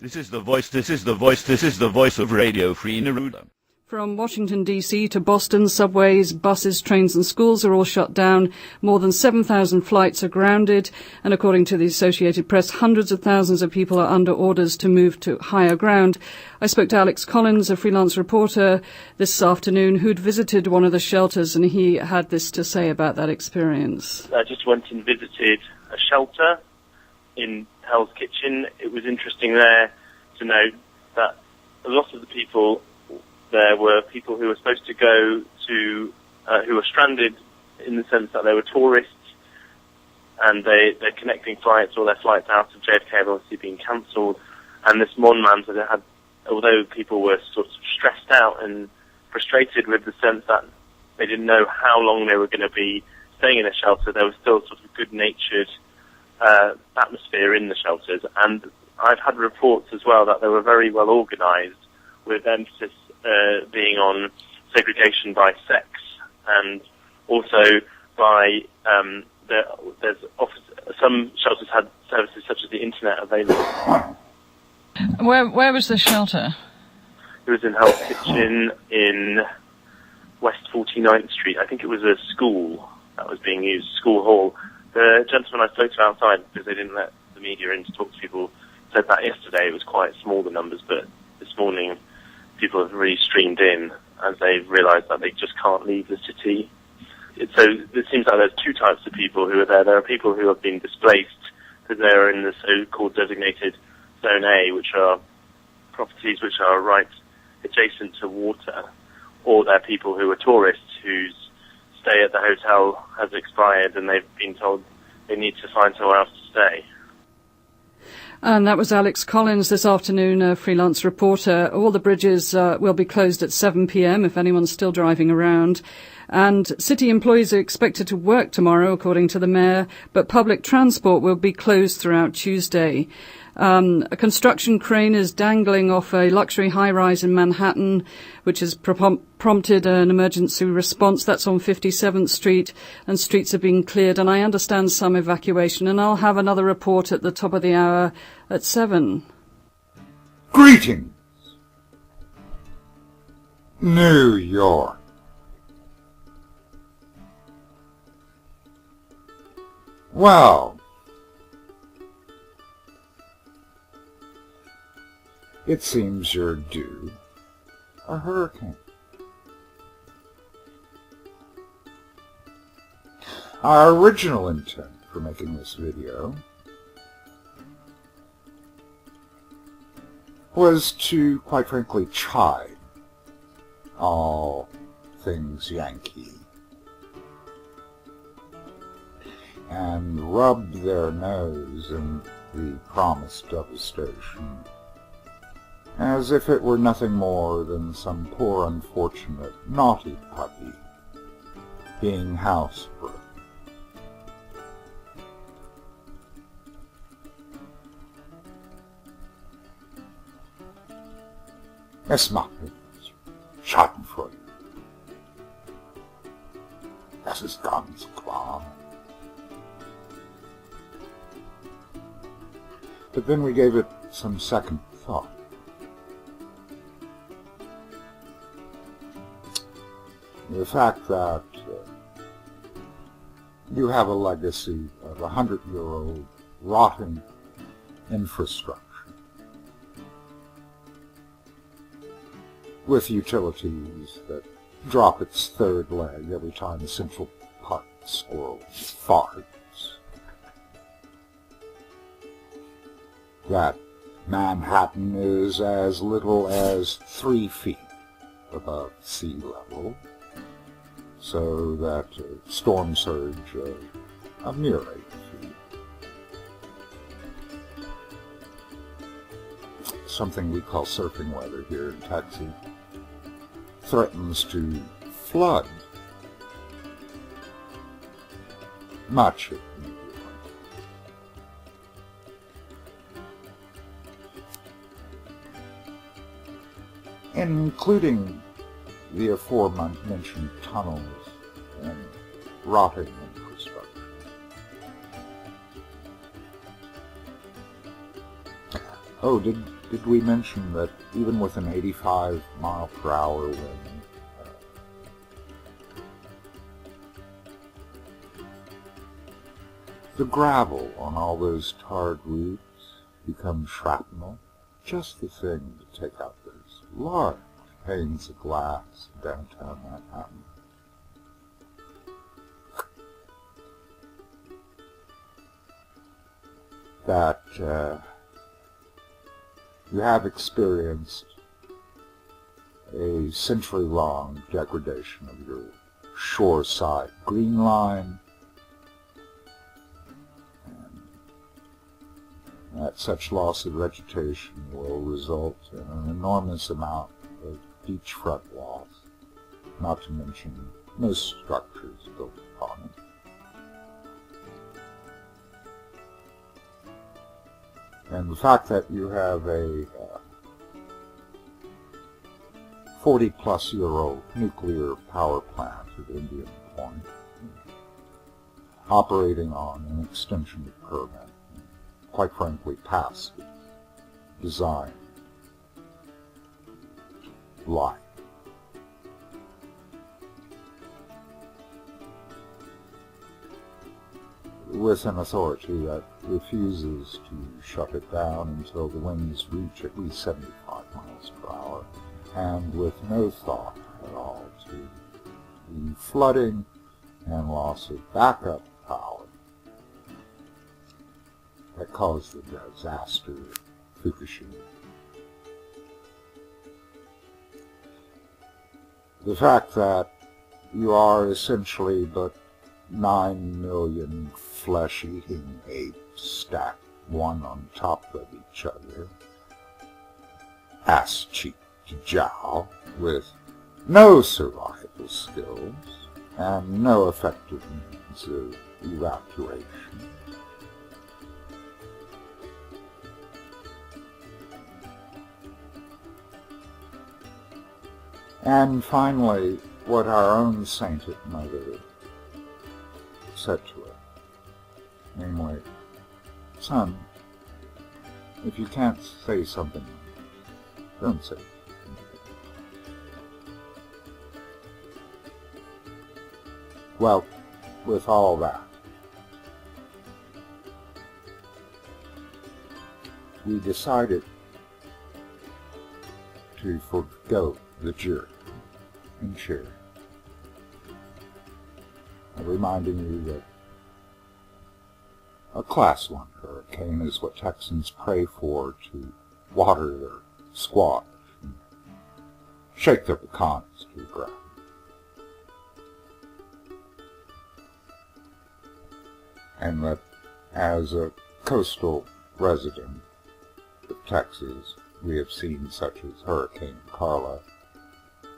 This is the voice of Radio Free Neruda. From Washington, D.C. to Boston, subways, buses, trains and schools are all shut down. More than 7,000 flights are grounded. And according to the Associated Press, hundreds of thousands of people are under orders to move to higher ground. I spoke to Alex Collins, a freelance reporter, this afternoon, who'd visited one of the shelters, and he had this to say about that experience. I just went and visited a shelter in Hell's Kitchen. It was interesting there to note that a lot of the people there were people who were supposed to go to, who were stranded in the sense that they were tourists, and their connecting flights or their flights out of JFK had obviously been cancelled. And this one man said it had, although people were sort of stressed out and frustrated with the sense that they didn't know how long they were going to be staying in a shelter, there was still sort of good-natured atmosphere in the shelters. And I've had reports as well that they were very well organised, with emphasis being on segregation by sex, and also by some shelters had services such as the internet available. Where was the shelter? It was in Hell's Kitchen in West 49th Street. I think it was a school that was being used, school hall. The gentleman I spoke to outside, because they didn't let the media in to talk to people, said that yesterday it was quite small, the numbers, but this morning people have really streamed in as they've realised that they just can't leave the city. So it seems like there's two types of people who are there. There are people who have been displaced because they're in the so-called designated Zone A, which are properties which are right adjacent to water, or they're people who are tourists whose stay at the hotel has expired and they've been told they need to find somewhere else to stay. And that was Alex Collins this afternoon, a freelance reporter. All the bridges will be closed at 7 p.m. if anyone's still driving around. And city employees are expected to work tomorrow, according to the mayor, but public transport will be closed throughout Tuesday. A construction crane is dangling off a luxury high-rise in Manhattan, which has prompted an emergency response. That's on 57th Street, and streets are being cleared, and I understand some evacuation. And I'll have another report at the top of the hour at 7. Greetings, New York. Well, it seems you're due a hurricane. Our original intent for making this video was to, quite frankly, chide all things Yankee and rub their nose in the promised devastation, as if it were nothing more than some poor unfortunate naughty puppy being housebroken. Es macht nichts. Schadenfreude. Das ist ganz klar. But then we gave it some second thought. The fact that you have a legacy of 100-year-old rotting infrastructure with utilities that drop its third leg every time a Central Park squirrel farts. That Manhattan is as little as 3 feet above sea level, so that storm surge of near 8 feet. Something we call surfing weather here in Texas threatens to flood much of New York. Including the aforementioned tunnels and rotting infrastructure. Oh, did did we mention that even with an 85 mile per hour wind, the gravel on all those tarred routes becomes shrapnel? Just the thing to take out those large panes of glass in downtown Manhattan. That you have experienced a century-long degradation of your shoreside green line, and that such loss of vegetation will result in an enormous amount of beachfront loss, not to mention most structures built upon it. And the fact that you have a 40-plus-year-old nuclear power plant at Indian Point, operating on an extension of permit, quite frankly past its design life. With an authority that refuses to shut it down until the winds reach at least 75 miles per hour, and with no thought at all to the flooding and loss of backup power that caused the disaster of Fukushima. The fact that you are essentially but 9 million flesh-eating apes stacked one on top of each other, ass cheek to jowl, with no survival skills and no effective means of evacuation. And finally, what our own sainted mother said to her, namely, son, if you can't say something, don't say it. Well, with all that, we decided to forgo the jury and cheer, reminding you that a Class 1 hurricane is what Texans pray for to water their squash and shake their pecans to the ground. And that as a coastal resident of Texas, we have seen such as Hurricane Carla,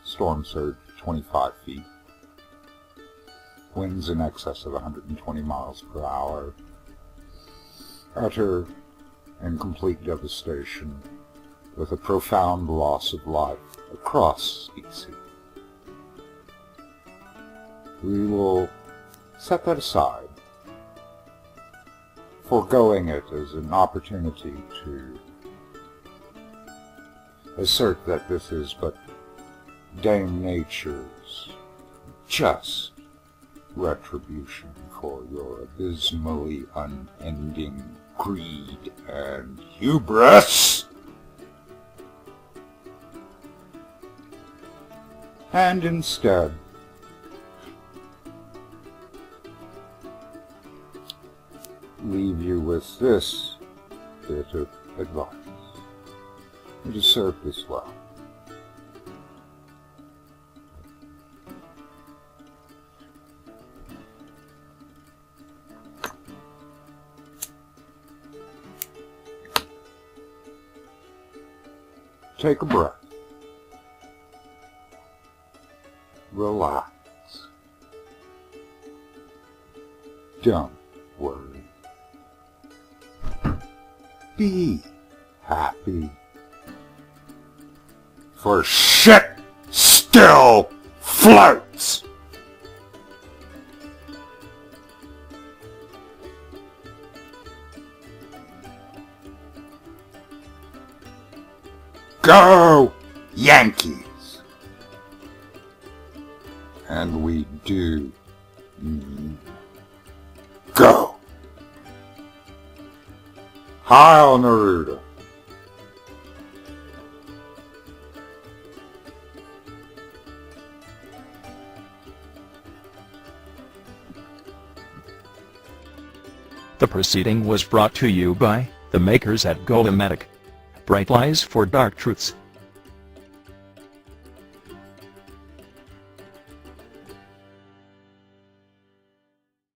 storm surge 25 feet, winds in excess of 120 miles per hour, utter and complete devastation with a profound loss of life across species. We will set that aside, foregoing it as an opportunity to assert that this is but Dame Nature's just retribution for your abysmally unending greed and hubris. And instead, leave you with this bit of advice. It has served us well. Take a breath. Relax. Don't worry. Be happy. For shit still floats. Go, Yankees! And we do mean go. Heil Neruda. The proceeding was brought to you by the makers at Golematic. Bright lies for dark truths.